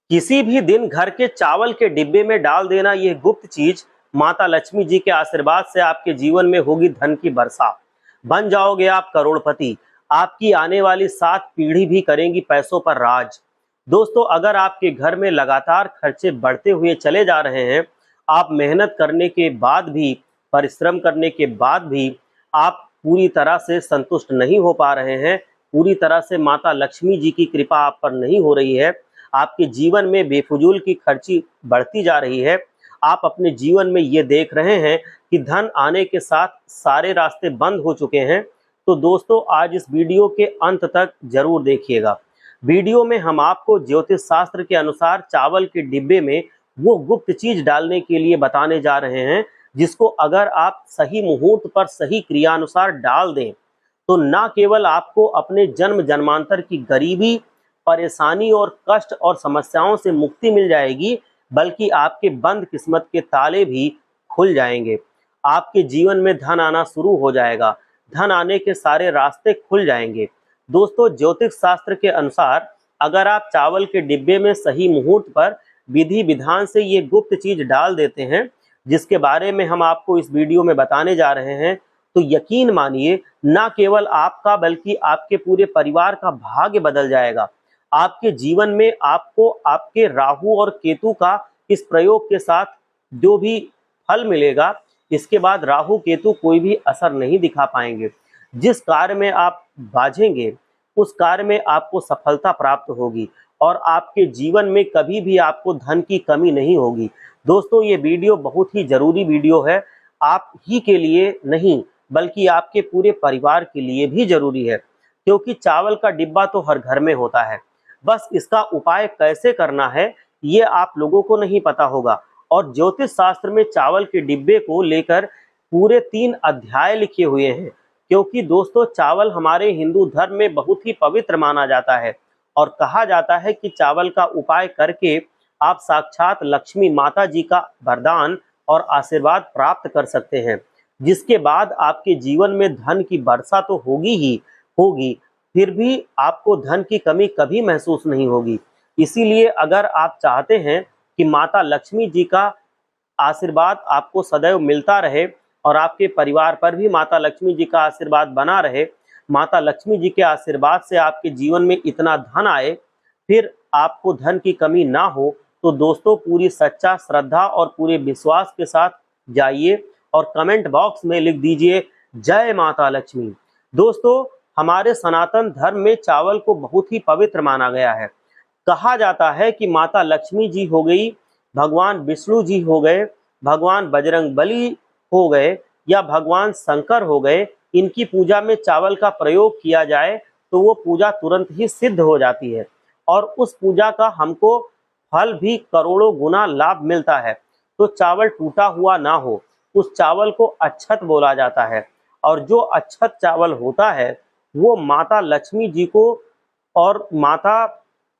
किसी भी दिन घर के चावल के डिब्बे में डाल देना यह गुप्त चीज माता लक्ष्मी जी के आशीर्वाद से आपके जीवन में होगी धन की वर्षा। बन जाओगे आप करोड़पति। आपकी आने वाली 7 पीढ़ी भी करेंगी पैसों पर राज। दोस्तों, अगर आपके घर में लगातार खर्चे बढ़ते हुए चले जा रहे हैं, आप मेहनत करने के बाद भी, परिश्रम करने के बाद भी आप पूरी तरह से संतुष्ट नहीं हो पा रहे हैं, पूरी तरह से माता लक्ष्मी जी की कृपा आप पर नहीं हो रही है, आपके जीवन में बेफजूल की खर्ची बढ़ती जा रही है, आप अपने जीवन में ये देख रहे हैं कि धन आने के साथ सारे रास्ते बंद हो चुके हैं, तो दोस्तों आज इस वीडियो के अंत तक जरूर देखिएगा। वीडियो में हम आपको ज्योतिष शास्त्र के अनुसार चावल के डिब्बे में वो गुप्त चीज डालने के लिए बताने जा रहे हैं, जिसको अगर आप सही मुहूर्त पर सही क्रियानुसार डाल दें तो ना केवल आपको अपने जन्म जन्मांतर की गरीबी, परेशानी और कष्ट और समस्याओं से मुक्ति मिल जाएगी, बल्कि आपके बंद किस्मत के ताले भी खुल जाएंगे। आपके जीवन में धन आना शुरू हो जाएगा, धन आने के सारे रास्ते खुल जाएंगे। दोस्तों, ज्योतिष शास्त्र के अनुसार अगर आप चावल के डिब्बे में सही मुहूर्त पर विधि विधान से ये गुप्त चीज डाल देते हैं, जिसके बारे में हम आपको इस वीडियो में बताने जा रहे हैं, तो यकीन मानिए ना केवल आपका बल्कि आपके पूरे परिवार का भाग्य बदल जाएगा। आपके जीवन में आपको आपके राहु और केतु का इस प्रयोग के साथ जो भी फल मिलेगा, इसके बाद राहु केतु कोई भी असर नहीं दिखा पाएंगे। जिस कार्य में आप बाझेंगे उस कार्य में आपको सफलता प्राप्त होगी और आपके जीवन में कभी भी आपको धन की कमी नहीं होगी। दोस्तों, ये वीडियो बहुत ही जरूरी वीडियो है, आप ही के लिए नहीं बल्कि आपके पूरे परिवार के लिए भी जरूरी है, क्योंकि चावल का डिब्बा तो हर घर में होता है, बस इसका उपाय कैसे करना है ये आप लोगों को नहीं पता होगा। और ज्योतिष शास्त्र में चावल के डिब्बे को लेकर पूरे 3 अध्याय लिखे हुए हैं, क्योंकि दोस्तों चावल हमारे हिंदू धर्म में बहुत ही पवित्र माना जाता है और कहा जाता है कि चावल का उपाय करके आप साक्षात लक्ष्मी माता जी का वरदान और आशीर्वाद प्राप्त कर सकते हैं, जिसके बाद आपके जीवन में धन की वर्षा तो होगी ही होगी, फिर भी आपको धन की कमी कभी महसूस नहीं होगी। इसीलिए अगर आप चाहते हैं कि माता लक्ष्मी जी का आशीर्वाद आपको सदैव मिलता रहे और आपके परिवार पर भी माता लक्ष्मी जी का आशीर्वाद बना रहे, माता लक्ष्मी जी के आशीर्वाद से आपके जीवन में इतना धन आए, फिर आपको धन की कमी ना हो, तो दोस्तों पूरी सच्चा श्रद्धा और पूरे विश्वास के साथ जाइए और कमेंट बॉक्स में लिख दीजिए जय माता लक्ष्मी। दोस्तों, हमारे सनातन धर्म में चावल को बहुत ही पवित्र माना गया है। कहा जाता है कि माता लक्ष्मी जी हो गई, भगवान विष्णु जी हो गए, भगवान बजरंगबली हो गए या भगवान शंकर हो गए, इनकी पूजा में चावल का प्रयोग किया जाए तो वो पूजा तुरंत ही सिद्ध हो जाती है और उस पूजा का हमको फल भी करोड़ों गुना लाभ मिलता है। तो चावल टूटा हुआ ना हो, उस चावल को अक्षत बोला जाता है और जो अक्षत चावल होता है वो माता लक्ष्मी जी को और माता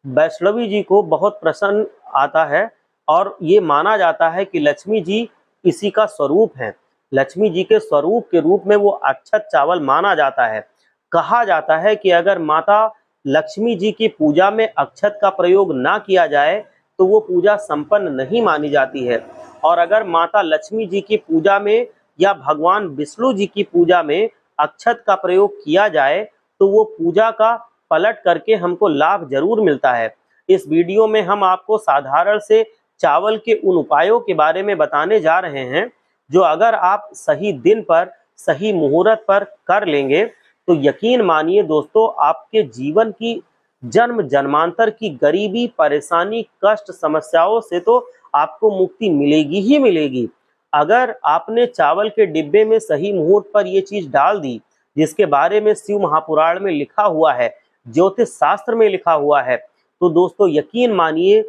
वैष्णवी जी को बहुत प्रसन्न आता है और ये माना जाता है कि लक्ष्मी जी इसी का स्वरूप है। लक्ष्मी जी के स्वरूप के रूप में वो अक्षत चावल माना जाता है। कहा जाता है कि अगर माता लक्ष्मी जी की पूजा में अक्षत का प्रयोग ना किया जाए तो वो पूजा संपन्न नहीं मानी जाती है, और अगर माता लक्ष्मी जी की पूजा में या भगवान विष्णु जी की पूजा में अक्षत का प्रयोग किया जाए तो वो पूजा का पलट करके हमको लाभ जरूर मिलता है। इस वीडियो में हम आपको साधारण से चावल के उन उपायों के बारे में बताने जा रहे हैं, जो अगर आप सही दिन पर सही मुहूर्त पर कर लेंगे तो यकीन मानिए दोस्तों आपके जीवन की जन्म जन्मांतर की गरीबी, परेशानी, कष्ट, समस्याओं से तो आपको मुक्ति मिलेगी ही मिलेगी। अगर आपने चावल के डिब्बे में सही मुहूर्त पर यह चीज डाल दी, जिसके बारे में शिव महापुराण में लिखा हुआ है, ज्योतिष शास्त्र में लिखा हुआ है, तो दोस्तों यकीन मानिए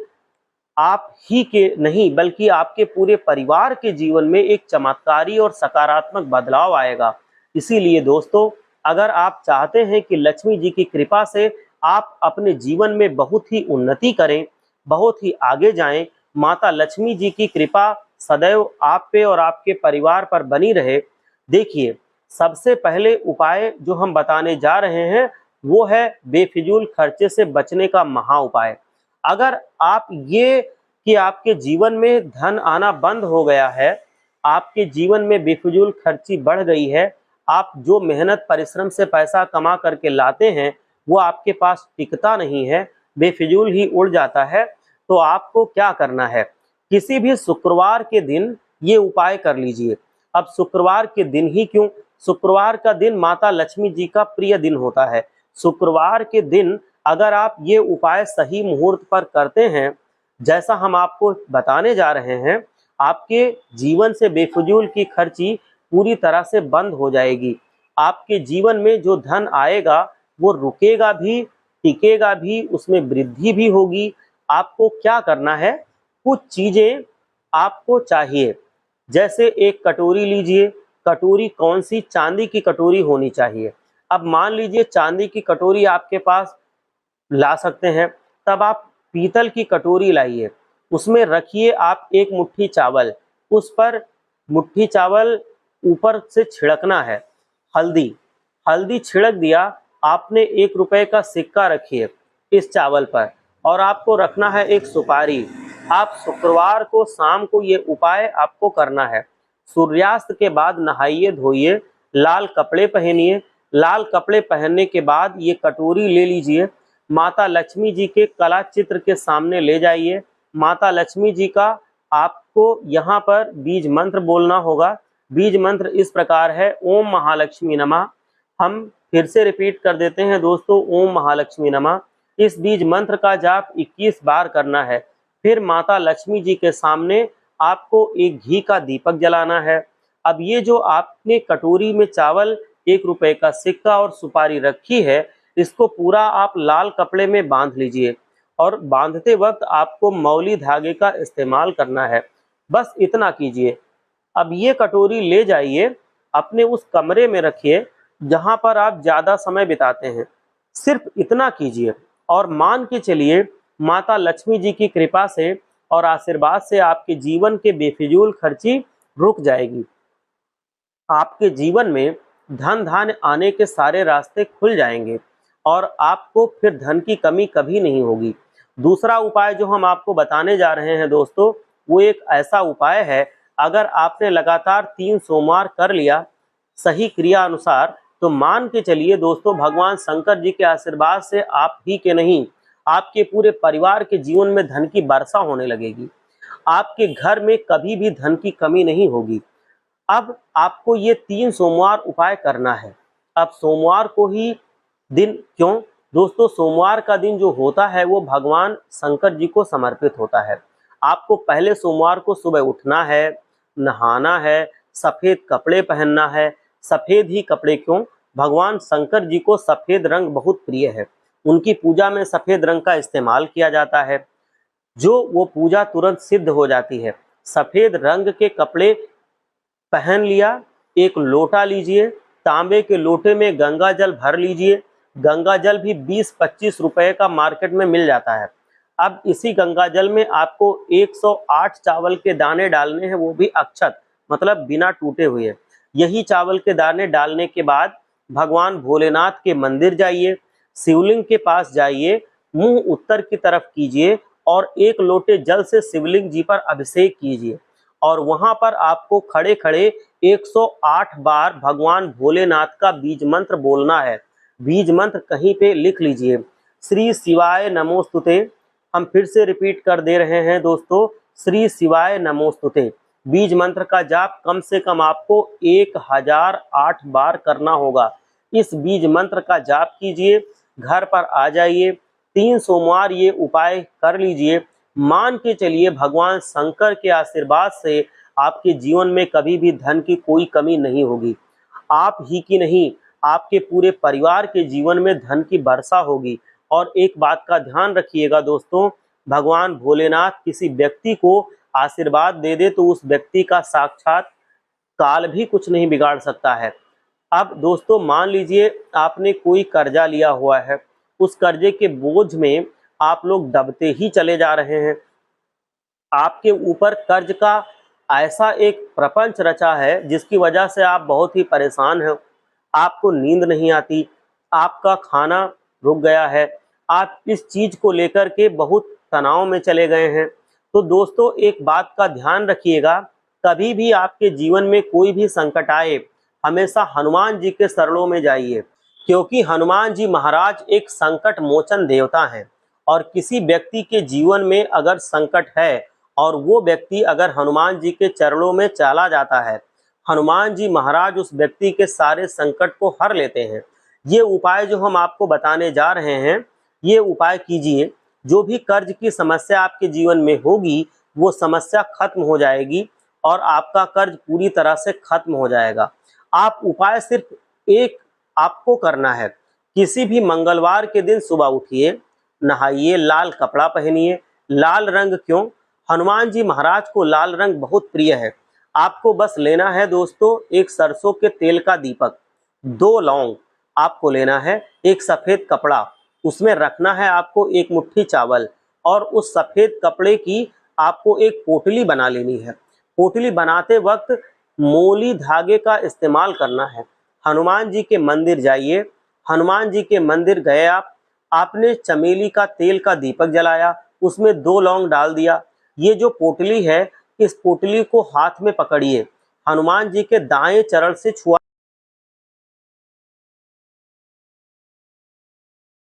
आप ही के नहीं बल्कि आपके पूरे परिवार के जीवन में एक चमत्कारी और सकारात्मक बदलाव आएगा। इसीलिए दोस्तों, अगर आप चाहते हैं कि लक्ष्मी जी की कृपा से आप अपने जीवन में बहुत ही उन्नति करें, बहुत ही आगे जाएं, माता लक्ष्मी जी की कृपा सदैव आप पे और आपके परिवार पर बनी रहे, देखिए सबसे पहले उपाय जो हम बताने जा रहे हैं वो है बेफिजूल खर्चे से बचने का महा उपाय। अगर आप ये कि आपके जीवन में धन आना बंद हो गया है, आपके जीवन में बेफिजूल खर्ची बढ़ गई है, आप जो मेहनत परिश्रम से पैसा कमा करके लाते हैं वो आपके पास टिकता नहीं है, बेफिजूल ही उड़ जाता है, तो आपको क्या करना है? किसी भी शुक्रवार के दिन ये उपाय कर लीजिए। अब शुक्रवार के दिन ही क्यों? शुक्रवार का दिन माता लक्ष्मी जी का प्रिय दिन होता है। शुक्रवार के दिन अगर आप ये उपाय सही मुहूर्त पर करते हैं, जैसा हम आपको बताने जा रहे हैं, आपके जीवन से बेफिजूल की खर्ची पूरी तरह से बंद हो जाएगी। आपके जीवन में जो धन आएगा वो रुकेगा भी, टिकेगा भी, उसमें वृद्धि भी होगी। आपको क्या करना है? कुछ चीजें आपको चाहिए, जैसे एक कटोरी लीजिए। कटोरी कौन सी? चांदी की कटोरी होनी चाहिए। अब मान लीजिए चांदी की कटोरी आपके पास ला सकते हैं, तब आप पीतल की कटोरी लाइए, उसमें रखिए आप एक मुट्ठी चावल, उस पर मुट्ठी चावल ऊपर से छिड़कना है हल्दी। हल्दी छिड़क दिया, आपने 1 रुपए का सिक्का रखिए इस चावल पर, और आपको रखना है एक सुपारी। आप शुक्रवार को शाम को ये उपाय आपको करना है। सूर्यास्त के बाद नहाइए धोइए, लाल कपड़े पहनिए। लाल कपड़े पहनने के बाद ये कटोरी ले लीजिए, माता लक्ष्मी जी के कला चित्र के सामने ले जाइए। माता लक्ष्मी जी का आपको यहाँ पर बीज मंत्र बोलना होगा। बीज मंत्र इस प्रकार है, ओम महालक्ष्मी नमः। हम फिर से रिपीट कर देते हैं दोस्तों, ओम महालक्ष्मी नमः। इस बीज मंत्र का जाप 21 बार करना है। फिर माता लक्ष्मी जी के सामने आपको एक घी का दीपक जलाना है। अब ये जो आपने कटोरी में चावल, 1 रुपए का सिक्का और सुपारी रखी है, इसको पूरा आप लाल कपड़े में बांध लीजिए, और बांधते वक्त आपको मौली धागे का इस्तेमाल करना है। बस इतना कीजिए। अब ये कटोरी ले जाइए, अपने उस कमरे में रखिए जहां पर आप ज्यादा समय बिताते हैं। सिर्फ इतना कीजिए और मान के चलिए माता लक्ष्मी जी की कृपा से और आशीर्वाद से आपके जीवन के बेफिजूल खर्ची रुक जाएगी। आपके जीवन में धन धान्य आने के सारे रास्ते खुल जाएंगे और आपको फिर धन की कमी कभी नहीं होगी। दूसरा उपाय जो हम आपको बताने जा रहे हैं दोस्तों, वो एक ऐसा उपाय है, अगर आपने लगातार 3 सोमवार कर लिया सही क्रिया अनुसार, तो मान के चलिए दोस्तों, भगवान शंकर जी के आशीर्वाद से आप ही के नहीं, आपके पूरे परिवार के जीवन में धन की वर्षा होने लगेगी। आपके घर में कभी भी धन की कमी नहीं होगी। अब आपको ये 3 सोमवार उपाय करना है। अब सोमवार को ही दिन क्यों? दोस्तों, सोमवार का दिन जो होता है वो भगवान शंकर जी को समर्पित होता है। आपको पहले सोमवार को सुबह उठना है, नहाना है, सफेद कपड़े पहनना है। सफेद ही कपड़े क्यों? भगवान शंकर जी को सफेद रंग बहुत प्रिय है। उनकी पूजा में सफेद रंग का इस्तेमाल किया जाता है, जो वो पूजा तुरंत सिद्ध हो जाती है। सफेद रंग के कपड़े पहन लिया, एक लोटा लीजिए, तांबे के लोटे में गंगा जल भर लीजिए। गंगा जल भी 20-25 रुपए का मार्केट में मिल जाता है। अब इसी गंगा जल में आपको 108 चावल के दाने डालने हैं, वो भी अक्षत, मतलब बिना टूटे हुए। यही चावल के दाने डालने के बाद भगवान भोलेनाथ के मंदिर जाइए, शिवलिंग के पास जाइए, मुंह उत्तर की तरफ कीजिए और 1 लोटे जल से शिवलिंग जी पर अभिषेक कीजिए, और वहां पर आपको खड़े खड़े 108 बार भगवान भोलेनाथ का बीज मंत्र बोलना है। बीज मंत्र कहीं पे लिख लीजिए, श्री शिवाय नमोस्तुते। हम फिर से रिपीट कर दे रहे हैं दोस्तों, श्री शिवाय नमोस्तुते। बीज मंत्र का जाप कम से कम आपको 1008 बार करना होगा। इस बीज मंत्र का जाप कीजिए, घर पर आ जाइए, 3 सोमवार ये उपाय कर लीजिए। मान के चलिए भगवान शंकर के आशीर्वाद से आपके जीवन में कभी भी धन की कोई कमी नहीं होगी। आप ही की नहीं, आपके पूरे परिवार के जीवन में धन की वर्षा होगी। और एक बात का ध्यान रखिएगा दोस्तों, भगवान भोलेनाथ किसी व्यक्ति को आशीर्वाद दे दे तो उस व्यक्ति का साक्षात काल भी कुछ नहीं बिगाड़ सकता है। अब दोस्तों, मान लीजिए आपने कोई कर्जा लिया हुआ है, उस कर्जे के बोझ में आप लोग दबते ही चले जा रहे हैं। आपके ऊपर कर्ज का ऐसा एक प्रपंच रचा है जिसकी वजह से आप बहुत ही परेशान हैं। आपको नींद नहीं आती, आपका खाना रुक गया है, आप इस चीज को लेकर के बहुत तनाव में चले गए हैं। तो दोस्तों एक बात का ध्यान रखिएगा, कभी भी आपके जीवन में कोई भी संकट आए, हमेशा हनुमान जी के शरणों में जाइए, क्योंकि हनुमान जी महाराज एक संकट मोचन देवता हैं। और किसी व्यक्ति के जीवन में अगर संकट है और वो व्यक्ति अगर हनुमान जी के चरणों में चला जाता है, हनुमान जी महाराज उस व्यक्ति के सारे संकट को हर लेते हैं। ये उपाय जो हम आपको बताने जा रहे हैं, ये उपाय कीजिए, जो भी कर्ज की समस्या आपके जीवन में होगी वो समस्या खत्म हो जाएगी और आपका कर्ज पूरी तरह से खत्म हो जाएगा। आप उपाय सिर्फ एक आपको करना है, किसी भी मंगलवार के दिन सुबह उठिए, नहाइए, लाल कपड़ा पहनिए। लाल रंग क्यों? हनुमान जी महाराज को लाल रंग बहुत प्रिय है। आपको बस लेना है दोस्तों एक सरसों के तेल का दीपक, 2 लौंग आपको लेना है, एक सफेद कपड़ा, उसमें रखना है आपको एक मुट्ठी चावल, और उस सफेद कपड़े की आपको एक पोटली बना लेनी है। पोटली बनाते वक्त मोली धागे का इस्तेमाल करना है। हनुमान जी के मंदिर जाइए, हनुमान जी के मंदिर गए आपने चमेली का तेल का दीपक जलाया, उसमें 2 लौंग डाल दिया। ये जो पोटली है, इस पोटली को हाथ में पकड़िए, हनुमान जी के दाएं चरण से छुआ